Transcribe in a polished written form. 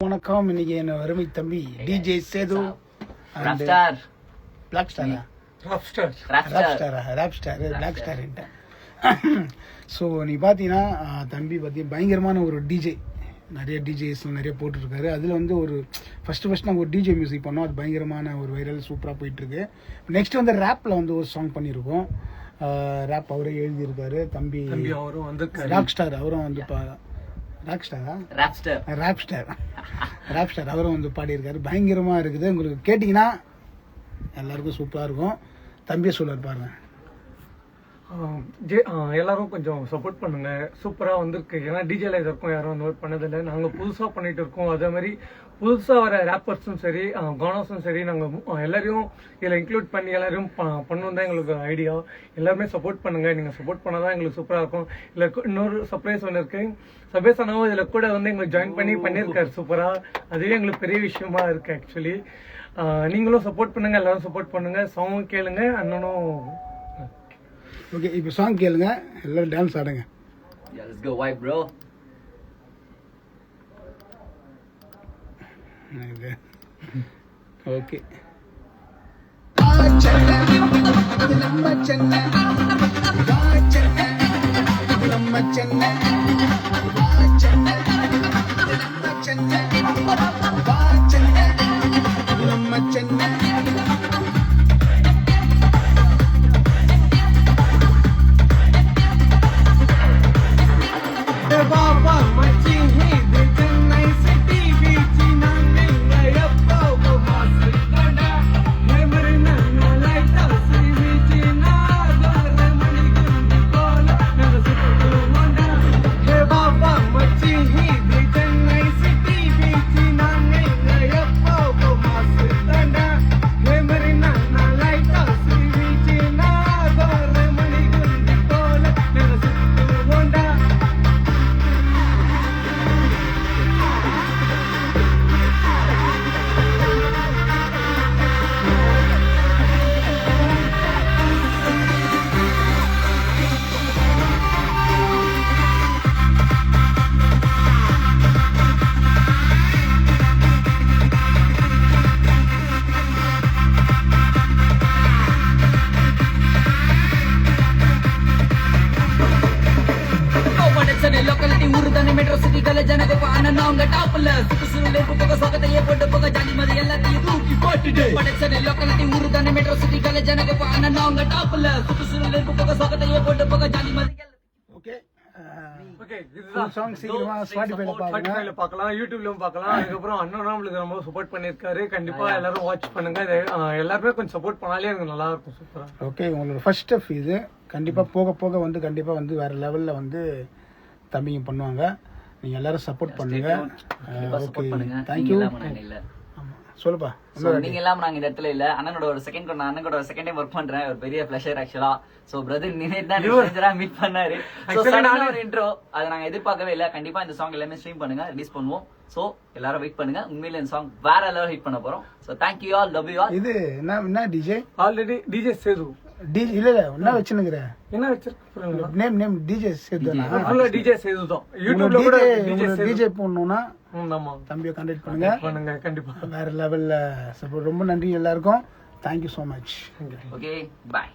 வணக்கம். இன்னைக்கு என்ன அருமை தம்பி DJ Sethu black star. So நீ பார்த்தீங்கன்னா தம்பி பற்றி பயங்கரமான ஒரு டிஜே, நிறைய டிஜேஸ் நிறைய போட்டுருக்காரு. அதில் வந்து ஒரு ஃபஸ்ட்டு நாங்கள் ஒரு டிஜே மியூசிக் பண்ணோம். அது பயங்கரமான ஒரு வைரல் சூப்பராக போயிட்டுருக்கு. நெக்ஸ்ட் வந்து ரேப்பில் வந்து ஒரு சாங் பண்ணியிருக்கோம். ரேப் அவரே எழுதியிருக்காரு தம்பி. அவரும் வந்து ராக் ஸ்டார், அவரும் வந்து ராப் ஸ்டார் அவரும் வந்து பாடியிருக்காரு. பயங்கரமாக இருக்குது. உங்களுக்கு கேட்டிங்கன்னா எல்லாருக்கும் சூப்பராக இருக்கும். தம்பியை சொல்லுவார் பாருங்க. எல்லாரும் கொஞ்சம் சப்போர்ட் பண்ணுங்க. சூப்பராக வந்திருக்கு. ஏன்னா டிஜே லைவ் இருக்கும், யாரும் அந்த மாதிரி பண்ணதில்லை. நாங்கள் புதுசாக பண்ணிட்டு இருக்கோம். அதே மாதிரி புதுசாக வர ரேப்பர்ஸும் சரி, கானர்ஸும் சரி, நாங்கள் எல்லாரையும் இதில் இன்க்ளூட் பண்ணி எல்லாரையும் பண்ணணும் தான் எங்களுக்கு ஐடியா. எல்லாருமே சப்போர்ட் பண்ணுங்க. நீங்கள் சப்போர்ட் பண்ணாதான் எங்களுக்கு சூப்பராக இருக்கும். இல்லை இன்னொரு சர்ப்ரைஸ் ஒன்று இருக்கு. சபேஸ் அண்ணாவும் இதில் கூட வந்து எங்களுக்கு ஜாயின் பண்ணி பண்ணியிருக்காரு சூப்பராக. அதுவே எங்களுக்கு பெரிய விஷயமா இருக்கு ஆக்சுவலி. நீங்களும் சப்போர்ட் பண்ணுங்க, எல்லாரும் சப்போர்ட் பண்ணுங்க. சாங் கேளுங்க. அண்ணனும் ஓகே, இப்போ சாங் கேளுங்க, எல்லாரும் டான்ஸ் ஆடுங்க. Let's go wipe bro. Okay. Locality ஊருதானே மெட்ரோ சிட்டி கல ஜனக பானன அவங்க டாப்ல சுசுசுலே போக சோகத்தையே போட்டு போக ஜாலி மதி எல்லாத்தையும் தூக்கி போட்டுடு படச்சனே லோக்கலிட்டி ஊருதானே மெட்ரோ சிட்டி கல ஜனக பானன அவங்க டாப்ல சுசுசுலே போக சோகத்தையே போட்டு போக ஜாலி மதி. ஓகே ஓகே, இதுதான் சாங். சீக்கிரமா ஸ்பாட்டிஃபைல பார்க்கலாம், யூடியூப்லயும் பார்க்கலாம். அதுக்கப்புறம் அண்ணன் நம்மளுக்கு ரொம்ப சப்போர்ட் பண்ணிருக்காரு. கண்டிப்பா எல்லாரும் வாட்ச் பண்ணுங்க. எல்லாருமே கொஞ்சம் சப்போர்ட் பண்ணாலே எனக்கு நல்லா இருக்கும். சூப்பரா. ஓகே, உங்களோட ஃபர்ஸ்ட் ஸ்டெப் இது. கண்டிப்பா போக போக வந்து கண்டிப்பா வந்து வேற லெவல்ல வந்து தம்பிங்க பண்ணுவாங்க. நீங்க எல்லாரும் சப்போர்ட் பண்ணுங்க. Okay, thank you. சொல்லுப்பா. நீங்க எல்லாம் நாங்க இந்த இடத்துல இல்ல. அண்ணனோட ஒரு செகண்ட் டைம் ஒர்க் பண்றேன். ஒரு பெரிய பிளஷர் ஆக்சுவலா. சோ பிரதர் நினைதான் மீட் பண்ணாரு. ஒரு இன்ட்ரோ அதை நாங்க எதிர்பார்க்கவே இல்ல. கண்டிப்பா இந்த சாங் எல்லாமே ஸ்ட்ரீம் பண்ணுங்க, ரிலீஸ் பண்ணுவோம். சோ எல்லாரும் வெயிட் பண்ணுங்க. உண்மையில இந்த சாங் வேற லெவல் ஹிட் பண்ண போறோம். So thank you all, love you all. இது என்ன டிஜே? Already DJ Setu. இல்ல என்ன வச்சிருக்கற? என்ன வச்சிருக்கீங்க? நேம் டிஜே சேதுனா? ஃபுல்லா டிஜே சேது தான். யூடியூப்ல கூட டிஜே போடணும்னா ஆமா தம்பியை கான்டாக்ட் பண்ணுங்க. கண்டிப்பா வேற லெவல்ல சப்போர்ட். ரொம்ப நன்றி எல்லாருக்கும். Thank you so much. Okay, bye.